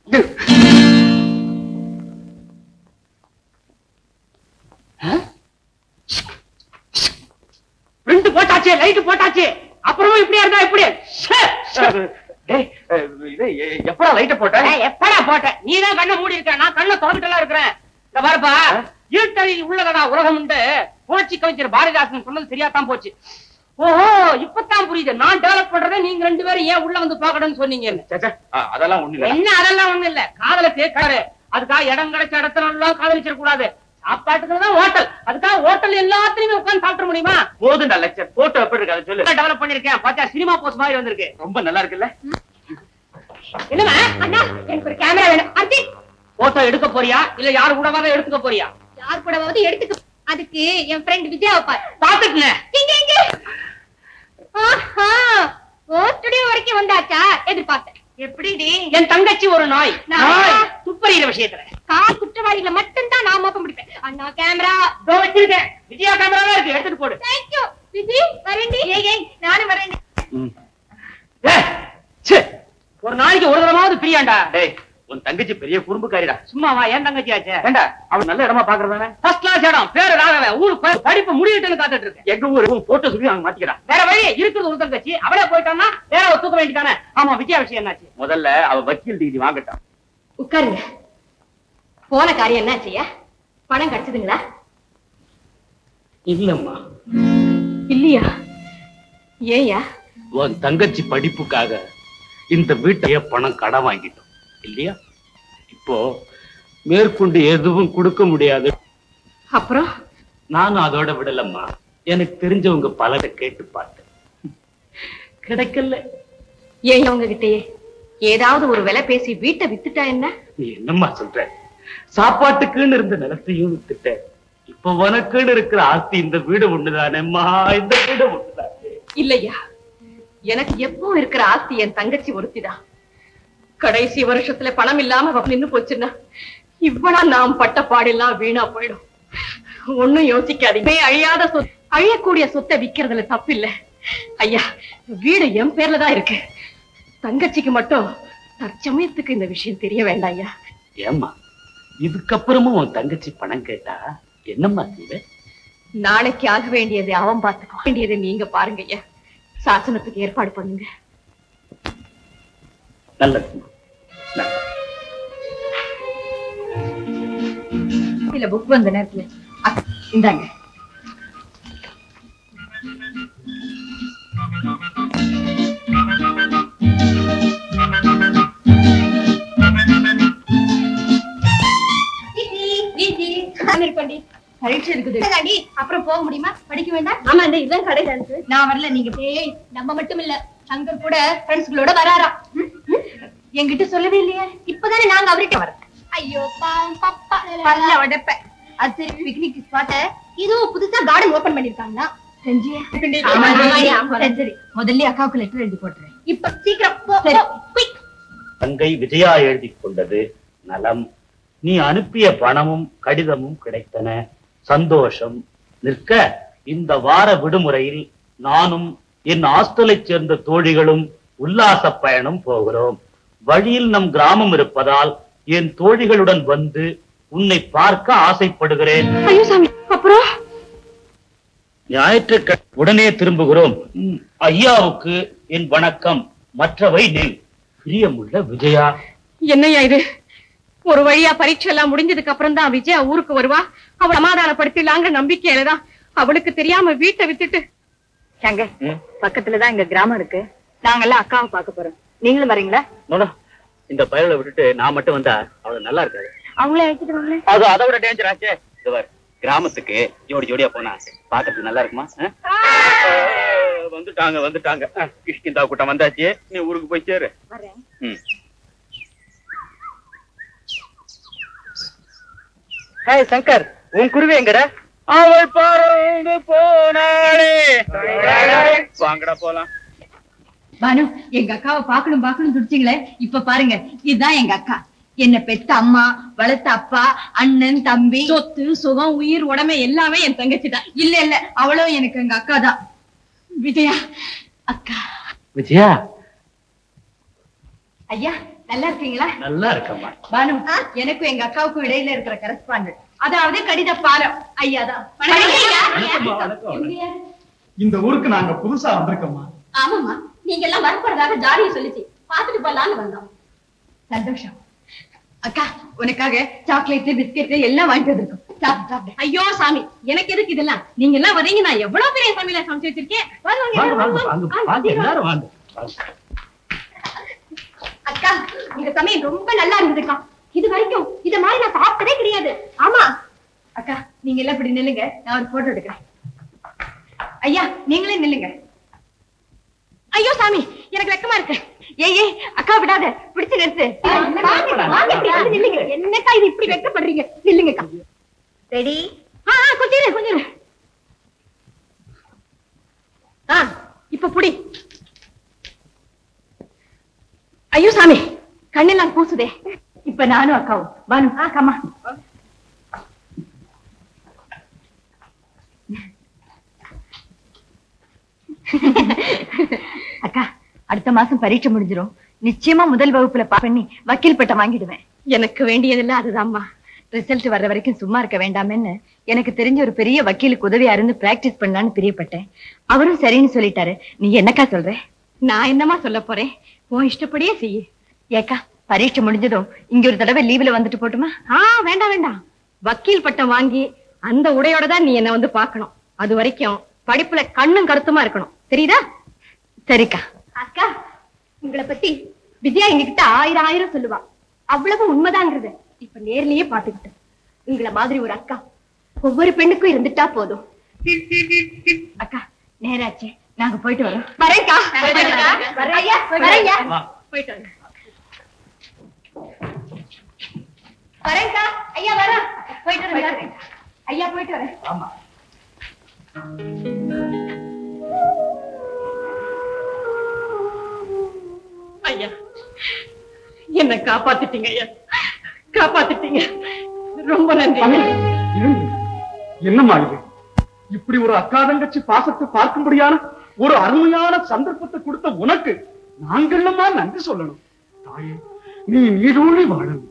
Print போட்டாச்சு, light போட்டாச்சு, அப்புறமும் இப்படியா இருந்தா எப்படி? எப்படா லைட்ட போட்ட? எப்படா போட்ட? நீதான் கண்ணை மூடி இருக்க, நான் கண்ணை திறந்துட்டெல்லாம் இருக்கிறேன். இந்த பாருப்பா, இருட்டறி உள்ளதடா உலகம் உண்டு. புரட்சி கவிஞர் பாரதிதாசன் சொன்னது சரியாத்தான் போச்சு. ஓஹோ, இப்பதான் புரியுது. நான் டெவலப் பண்றதை நீங்க 2 பேரும் ஏன் உள்ள வந்து பாக்கணும்னு சொன்னீங்க. அதெல்லாம் ஒண்ணு இல்ல. என்ன அதெல்லாம் ஒண்ணு இல்ல, காதலுக்கு கரு. அதுக்காக இடம் கிடைச்ச இடத்துல எல்லாம் காதலிச்சிட கூடாது. சாப்பாட்டுக்குதான் ஹோட்டல், அதுக்காக ஹோட்டல் எல்லாத்தையுமே உட்கார்ந்து சாப்பிட முடியுமா? போதும் லெக்சர். போட்டோ எப்படி இருக்கு அதை சொல்லு. டெவலப் பண்ணிருக்கேன், பார்த்தா சினிமா போஸ்ட் மாதிரி வந்திருக்கு. ரொம்ப நல்லா இருக்குல்ல? என்னமா அண்ணா, எனக்கு ஒரு கேமரா வேணும். அர்ஜுன், போட்டோ எடுக்க போறியா இல்ல யாரு கூடவாவது எடுத்துக்க போறியா? யார் கூடவாவது எடுத்துக்க. அதுக்கு என் ஃப்ரெண்ட் விஜயாவை பாத்துக்குங்க. ஸ்டுடியோ வரைக்கும் வந்தாச்சா? எதிர்பார்த்தேன். எப்படி என் தங்கச்சி ஒரு நாய் துப்பறிகிற விஷயத்துல குற்றவாளிகளை மட்டும்தான் நான் மோப்பம் பிடிப்பேன். அண்ணா கேமரா வச்சிருக்கேன். விஜயா கேமரா தான் இருக்கு, எடுத்துட்டு போடு. தேங்க்யூ விஜி. வரேன்டி. நானும் வரேன். ஒரு நாளைக்கு ஒரு தடவாவது பிரியாண்டா. உன் தங்கச்சி பெரிய குறும்புக்காரிடா. சும்மாவா? என் தங்கச்சி ஆச்சு. ஏண்டா அவன் நல்ல இடமா பாக்குறதானே? ஃபர்ஸ்ட் கிளாஸ் இடம், பேரு ராகவன். ஊருக்கு படிப்பு முடிவிட்டுன்னு காத்துட்டு இருக்கேன். எங்க ஊரு போட்டோ சொல்லி அவங்க மாத்திக்கிறான். வேற வழி இருக்குது. ஒரு தங்கச்சி அவளே போயிட்டான்னா வேற ஒரு தூக்க வேண்டிட்டானே. ஆமா, விஜயா விஷயம் என்னாச்சு? முதல்ல அவ வக்கீல் டிகிரி வாங்கட்டான். உட்காருங்க. போன காரியம் என்னாச்சியா? பணம் கிடைச்சதுங்களா? இல்லம்மா. இல்லையா? ஏயா? உன் தங்கச்சி படிப்புக்காக இந்த வீட்டைய பணம் கடன் வாங்கிட்டோம் இல்லையா? இப்போ மேற்கொண்டு எதுவும் கொடுக்க முடியாது. அப்புறம் நானும் அதோட விடலம்மா. எனக்கு தெரிஞ்சவங்க பலரை கேட்டு பார்த்தேன், கிடைக்கல. ஏன் உங்ககிட்டயே ஏதாவது ஒரு விலை பேசி வீட்டை வித்துட்டா என்ன? நீ என்னம்மா சொல்ற? சாப்பாட்டுக்குன்னு இருந்த நிலத்தையும் வித்துட்ட. இப்ப உனக்குன்னு இருக்கிற ஆஸ்தி இந்த வீடு ஒண்ணுதானேம்மா. இந்த வீடு ஒண்ணுதானே. இல்லையா, எனக்கு எப்பவும் இருக்கிற ஆஸ்தி என் தங்கச்சி ஒருத்திதான். கடைசி வருஷத்துல பணம் இல்லாம நின்னு போச்சுன்னா இவ்வளவு நாம் பட்ட பாடெல்லாம் வீணா போயிடும். ஒண்ணும் யோசிக்காதீங்க. அழியாத அழியக்கூடிய சொத்தை விக்கிறதுல தப்பில்ல. ஐயா, வீடு என் பேர்ல தான் இருக்கு. தங்கச்சிக்கு மட்டும் தற்சமயத்துக்கு இந்த விஷயம் தெரிய வேண்டாம் ஐயா. ஏம்மா, இதுக்கப்புறமும் உன் தங்கச்சி பணம் கேட்டா என்னம்மா செய்வ? நாளைக்கு ஆக வேண்டியதை அவன் பார்த்துக்க வேண்டியதை நீங்க பாருங்க ஐயா. சாசனத்துக்கு ஏற்பாடு பண்ணுங்க. நல்லது. இல்ல புக் வந்த நேரத்துல இந்தாங்க. பரீட்சை இருக்குது. அப்புறம் போக முடியுமா? படிக்க வேண்டாம். ஆமா, இந்த இதுதான் கடையில இருக்கு. நான் வரல. நீங்க நம்ம மட்டும் இல்ல, சங்கர் கூட ஃப்ரெண்ட்ஸ்களோட வராராம். என்கிட்ட சொல்லவே இல்லையா? இப்பதானே நாங்க அவர்கிட்ட வரோம். ஐயோ பாவம் பாப்பா, பல்ல உடைப்ப. அது சரி, பிக்னிக் ஸ்பாட் இதுவும் புதுசா கார்டன் ஓபன் பண்ணிருக்காங்களா? சரி, முதல்ல அக்காவுக்கு லெட்டர் எழுதி போட்டுறேன். இப்ப சீக்கிரம் போ. தங்கை விஜயா எழுதி கொண்டது நலம். நீ அனுப்பிய பணமும் கடிதமும் கிடைத்தன. சந்தோஷம். நிற்க இந்த வார விடுமுறையில் நானும் என் ஹாஸ்டலை சேர்ந்த தோழிகளும் உல்லாச பயணம் போகிறோம். வழியில் நம் கிராமம் இருப்பதால் என் தோழிகளுடன் வந்து உன்னை பார்க்க ஆசைப்படுகிறேன். அப்புறம் ஞாயிற்றுக்கிழமை உடனே திரும்புகிறோம். ஐயாவுக்கு என் வணக்கம். மற்றவை நெல். பிரியமுள்ள விஜயா. என்னையா இது? ஒரு வழியா பரீட்சை எல்லாம் முடிஞ்சதுக்கு அப்புறம் தான் விஜயா ஊருக்கு வருவா. அவளை சமாதானப்படுத்திடலாங்க நம்பிக்கையிலதான். அவளுக்கு தெரியாம வீட்டை வித்துட்டு பக்கத்துலதான் எங்க கிராமம் இருக்கு. நாங்கெல்லாம் அக்காவை பார்க்க போறோம். நீங்களும் வரீங்களா? இந்த பயலை விட்டுட்டு நான் மட்டும் வந்தா அவளை நல்லா இருக்காது. அவங்களே அழைச்சிட்டு வாங்களே. அது அதை விட டேஞ்சர் ஆச்சே. கிராமத்துக்கு ஜோடி ஜோடியா போனா பாக்கிறதுக்கு நல்லா இருக்குமா? வந்துட்டாங்க. கிஷ்கிந்தா கூட்டம் வந்தாச்சு. நீ ஊருக்கு போய் சேரு. சங்கர், உன் குருவி எங்கடா? அவள் பறந்து போனாளே. வாங்கடா போலாம். பானு, எங்க அக்காவை பாக்கணும் துடிச்சிங்களே. இப்ப பாருங்க, இதுதான் எங்க அக்கா. என்ன பெத்த அம்மா, வளர்த்த அப்பா, அண்ணன், தம்பி, சொத்து, சுகம், உயிர், உடமை எல்லாமே என் தங்கச்சி தான். இல்ல அவளும் எனக்கு எங்க அக்கா தான். விஜயா அக்கா. விஜயா ஐயா, நல்லா இருக்கீங்களா? நல்லா இருக்கம்மா. பானு, எனக்கும் எங்க அக்காவுக்கும் இடையில இருக்கிற கரஸ்பாண்டன்ட், அதாவது கடித பாலம் ஐயாதான். இந்த ஊருக்கு நாங்க புதுசா வந்திருக்கோம்மா. ஆமாம்மா, நீங்க எல்லாம் வரப்படுறதாக ஜாலியை சொல்லிச்சு, பாத்துட்டு போலான்னு வந்தோம். சந்தோஷம். அக்கா, உனக்காக சாக்லேட் பிஸ்கெட் எல்லாம் வாங்கிட்டு வந்திருக்கோம். சாப்பிடு சாப்பிடு. ஐயோ சாமி, எனக்கு எதுக்கு இதெல்லாம்? நீங்க எல்லாம் வரீங்க, நான் எவ்வளவு பெரிய சமையல சமைச்சு வச்சிருக்கேன். அக்கா, உங்க சமையல் ரொம்ப நல்லா இருந்ததுக்கா. இது வரைக்கும் இத மாதிரி நான் சாப்பிட்டதே கிடையாது. ஆமா அக்கா, நீங்க எல்லாம் இப்படி நில்லுங்க, நான் ஒரு போட்டோ எடுக்கிறேன். ஐயா, நீங்களே நில்லுங்க. ஐயோ சாமி, எனக்கு வெக்கமா இருக்கு. ஏய் அக்கா, விடாத, பிடிச்சு நிறுத்து. என்னக்கா இது இப்படி வெக்கப்படுறீங்க? நில்லுங்கக்கா. ரெடி? கொஞ்சம் கொஞ்சம். இப்ப புடி. ஐயோ சாமி, கண்ணெல்லாம் கூசுதே. இப்ப நானும் அக்காவும் பானு. கம்மா. அக்கா, அடுத்த மாசம் பரீட்சை முடிஞ்சிரும். நிச்சயமா முதல் வகுப்புல பாஸ் பண்ணி வக்கீல் பட்டம் வாங்கிடுவேன். எனக்கு வேண்டியதில்ல அதுதான்மா. ரிசல்ட் வர்ற வரைக்கும் சும்மா இருக்க வேண்டாமேன்னு எனக்கு தெரிஞ்ச ஒரு பெரிய வக்கீலுக்கு உதவியா இருந்து பிராக்டிஸ் பண்ணலான்னு பிரியப்பட்டேன். அவரும் சரின்னு சொல்லிட்டாரு. நீ என்னக்கா சொல்ற? நான் என்னமா சொல்ல போறேன், உன் இஷ்டப்படியே செய்ய. ஏக்கா, பரீட்சை முடிஞ்சதும் இங்க ஒரு தடவை லீவ்ல வந்துட்டு போட்டுமா? வேண்டாம் வேண்டாம், வக்கீல் பட்டம் வாங்கி அந்த உடையோட தான் நீ என்ன வந்து பாக்கணும். அது வரைக்கும் படிப்புல கண்ணும் கருத்துமா இருக்கணும், தெரியுதா? சரிக்கா. அக்கா, உங்களை பத்தி விஜயா எங்ககிட்ட 1000 சொல்லுவா. அவ்வளவு உண்மைதாங்கிறது இப்ப நேர்லயே பாத்துக்கிட்டு. உங்களை மாதிரி ஒரு அக்கா ஒவ்வொரு பெண்ணுக்கும் இருந்துட்டா போதும். அக்கா, நேராச்சே, நாங்க போயிட்டு வரோம். வரேன்க்கா. போயிட்டு வரேன். வரேன்க்கா. ஐயா வர. போயிட்டு வரேன் ஐயா, போயிட்டு வரேன். ஆமா. ஐயா, என்ன காப்பாத்திட்டீங்க ஐயா, காப்பாத்திட்டீங்க. ரொம்ப நன்றி. என்னம்மா இது? இப்படி ஒரு அக்கா தங்கச்சி பாசத்தை பார்க்கும்படியான ஒரு அருமையான சந்தர்ப்பத்தை கொடுத்த உனக்கு நாங்கள்மா நன்றி சொல்லணும். தாயே, நீ நீடோழி வாழணும்.